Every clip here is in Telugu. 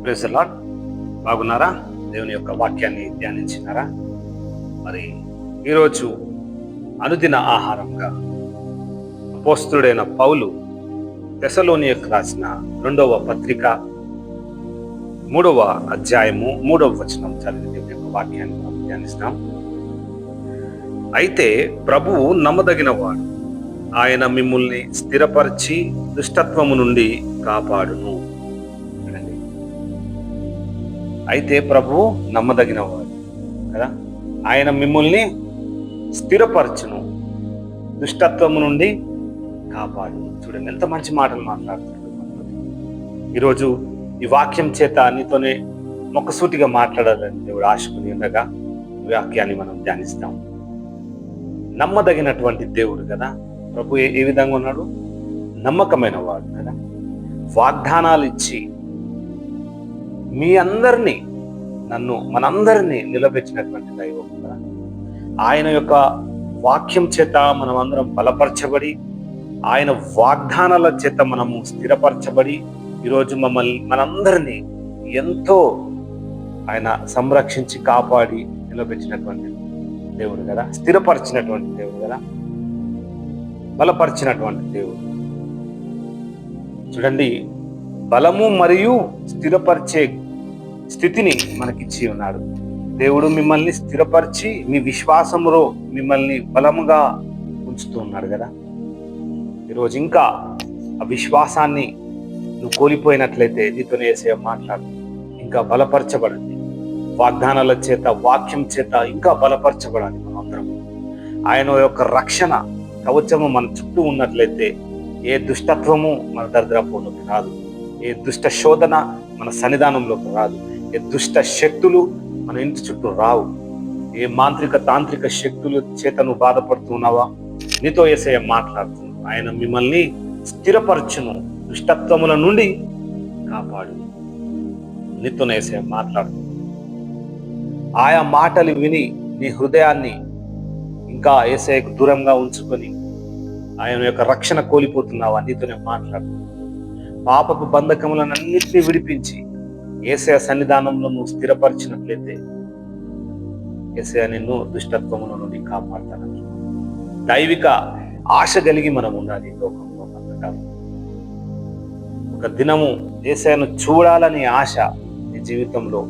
Praise the lord. బాగున్నారా? దేవుని యొక్క వాక్యాన్ని ధ్యానించినారా? మరి ఈరోజు అనుదిన ఆహారంగా అపోస్తలుడైన పౌలు తెస్సలోనియకు రాసిన 2వ పత్రిక 3వ అధ్యాయము 3వ వచనం చదివి దేవుని యొక్క వాక్యాన్ని మనం ధ్యానిస్తాం. అయితే ప్రభువు నమ్మదగినవాడు, ఆయన మిమ్ముల్ని స్థిరపరిచి దుష్టత్వము నుండి కాపాడును. అయితే ప్రభువు నమ్మదగినవాడు కదా, ఆయన మిమ్మల్ని స్థిరపరచును, దుష్టత్వము నుండి కాపాడును. చూడండి ఎంత మంచి మాటలు మాట్లాడుతున్నాడు. ఈరోజు ఈ వాక్యం చేత నీతోనే మొక్కసూటిగా మాట్లాడాలని దేవుడు ఆశకుని ఉండగా ఈ వాక్యాన్ని మనం ధ్యానిస్తాం. నమ్మదగినటువంటి దేవుడు కదా ప్రభు. ఏ విధంగా ఉన్నాడు? నమ్మకమైన వాడు కదా. వాగ్దానాలు ఇచ్చి మీ అందరినీ, మనందరినీ నిలబెట్టినటువంటి దైవం కదా. ఆయన యొక్క వాక్యం చేత మనం అందరం బలపరచబడి, ఆయన వాగ్దానాల చేత మనము స్థిరపరచబడి, ఈరోజు మనందరినీ ఎంతో ఆయన సంరక్షించి కాపాడి నిలబెట్టినటువంటి దేవుడు కదా, స్థిరపరిచినటువంటి దేవుడు కదా, బలపరిచినటువంటి దేవుడు. చూడండి, బలము మరియు స్థిరపరిచే స్థితిని మనకిచ్చి ఉన్నాడు. దేవుడు మిమ్మల్ని స్థిరపరిచి మీ విశ్వాసములో మిమ్మల్ని బలముగా ఉంచుతూ ఉన్నాడు కదా. ఈరోజు ఇంకా ఆ విశ్వాసాన్ని నువ్వు కోల్పోయినట్లయితే నీతో యేసయ్య మాట్లాడు, ఇంకా బలపరచబడండి. వాగ్దానాల చేత, వాక్యం చేత ఇంకా బలపరచబడాలి మనం అందరం. ఆయన యొక్క రక్షణ కవచము మన చుట్టూ ఉన్నట్లయితే ఏ దుష్టత్వము మన దరిద్రపులోకి రాదు, ఏ దుష్ట శోధన మన సన్నిధానంలోకి రాదు, ఏ దుష్ట శక్తులు మన ఇంటి చుట్టూ రావు. ఏ మాంత్రిక తాంత్రిక శక్తుల చేత నువ్వు బాధపడుతున్నావా, నీతో యేసయ్య మాట్లాడుతున్నావు. ఆయన మిమ్మల్ని స్థిరపరచును, దుష్టత్వముల నుండి కాపాడు. నీతో యేసయ్య మాట్లాడుతున్నావు. ఆయా మాటలు విని నీ హృదయాన్ని ఇంకా యేసయ్యకు దూరంగా ఉంచుకొని ఆయన యొక్క రక్షణ కోల్పోతున్నావా, నీతోనే మాట్లాడుతున్నావు. పాపపు బంధకములన్నింటినీ విడిపించి యేసయ్య సన్నిధానంలో నువ్వు స్థిరపరిచినట్లయితే యేసయ్య నిన్ను దుష్టత్వముల నుండి కాపాడతానని దైవిక ఆశ కలిగి మనం ఉండాలి. లోకంలో అంతకాలం ఒక దినము యేసయ్యను చూడాలని ఆశ నీ జీవితంలో,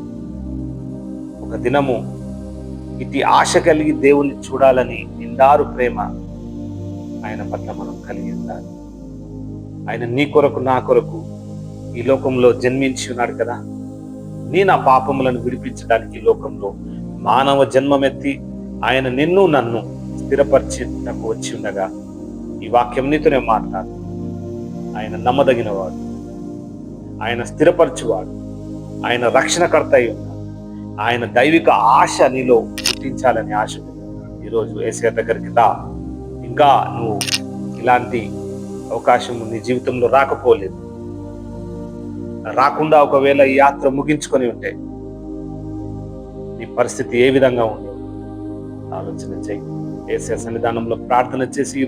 ఒక దినము ఇటు ఆశ కలిగి దేవుణ్ణి చూడాలని నిండారు ప్రేమ ఆయన పట్ల మనం కలిగి ఉండాలి. ఆయన నీ కొరకు నా కొరకు ఈ లోకంలో జన్మించి ఉన్నాడు కదా. నా పాపములను విడిపించడానికి ఈ లోకంలో మానవ జన్మమెత్తి ఆయన నిన్ను నన్ను స్థిరపరిచేందుకు వచ్చి ఉండగా ఈ వాక్యం నీతోనే మాట్లాడు. ఆయన నమ్మదగినవాడు, ఆయన స్థిరపరచువాడు, ఆయన రక్షణకర్త అయి ఉన్నాడు. ఆయన దైవిక ఆశ నీలో పుట్టించాలని ఆశ. ఈరోజు యేసయ్య దగ్గరికి రా. ఇంకా నువ్వు ఇలాంటి అవకాశం నీ జీవితంలో రాకపోలేదు, రాకుండా ఒకవేళ ఈ యాత్ర ముగించుకొని ఉంటే నీ పరిస్థితి ఏ విధంగా ఉంది ఆలోచన చేయి. యేసయ్య సన్నిధానంలో ప్రార్థన చేసి ఈ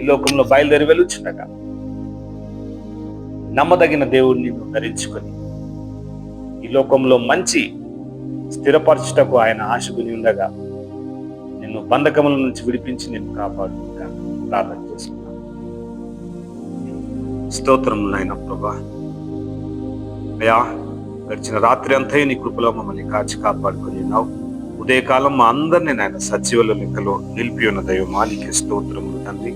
లోకంలో బయలుదేరి వెళ్ళుచుండగా నమ్మదగిన దేవుడిని నువ్వు ధరించుకొని ఈ లోకంలో మంచి స్థిరపరచుటకు ఆయన ఆశకుని ఉండగా నిన్ను బంధకముల నుంచి విడిపించి నిన్ను కాపాడు ప్రార్థన చేసుకున్నాను. స్తోత్రములు నాయనా ప్రభా. అయ్యా, గడిచిన రాత్రి అంతా నీ కృపలో మమ్మల్ని కాచి కాపాడుకొని ఉన్నావు. ఉదయకాలం మా అందరినీ నాయన సజీవుల లెక్కలో నిలిపి ఉన్న దైవమా, నీకే స్తోత్రములు తండ్రి.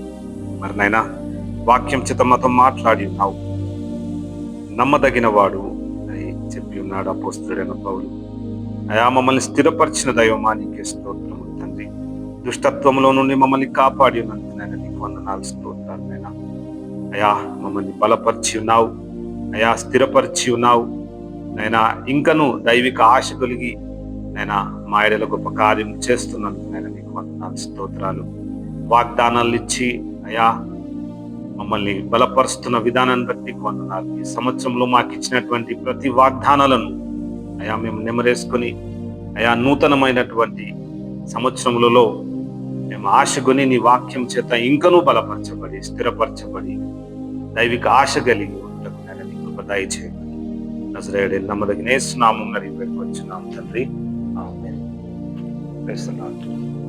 మరి నాయన వాక్యం చేత మాతో మాట్లాడి ఉన్నావు. నమ్మదగిన వాడు అని చెప్పి ఉన్నాడు అపోస్తలుడైన పౌలు. అయా, మమ్మల్ని స్థిరపరిచిన దైవమా, నీకే స్తోత్రములు తండ్రి. దుష్టత్వంలో నుండి మమ్మల్ని కాపాడి ఉన్నందుకు నాయన నీకు వందనాలు, స్తోత్రాలు నాయనా. అయా, మమ్మల్ని బలపరిచి ఉన్నావు, అయా స్థిరపరిచి ఉన్నావు నాయనా. ఇంకను దైవిక ఆశ కలిగి నాయనా మా ఎడల గొప్ప కార్యం చేస్తున్నందుకు నాయన నీకు వందనాలు, స్తోత్రాలు. వాగ్దానాలు ఇచ్చి అయా మమ్మల్ని బలపరుస్తున్న విధానాన్ని బట్టి నీకు వందనాలు. ఈ సంవత్సరంలో మాకు ఇచ్చినటువంటి ప్రతి వాగ్దానాలను అయా మేము నెమరేసుకొని అయా నూతనమైనటువంటి సంవత్సరములలో మేము ఆశ కొని నీ వాక్యం చేత ఇంకనూ బలపరచబడి స్థిరపరచబడి దైవిక ఆశ కలిగి ఉండటకు నేను నీ కృప దయచేయమని నజరేయుడైన నమ్మదగిన యేసు నామమున అడిగి వేడుకొంచున్నాము తండ్రి. ఆమేన్. Praise the lord.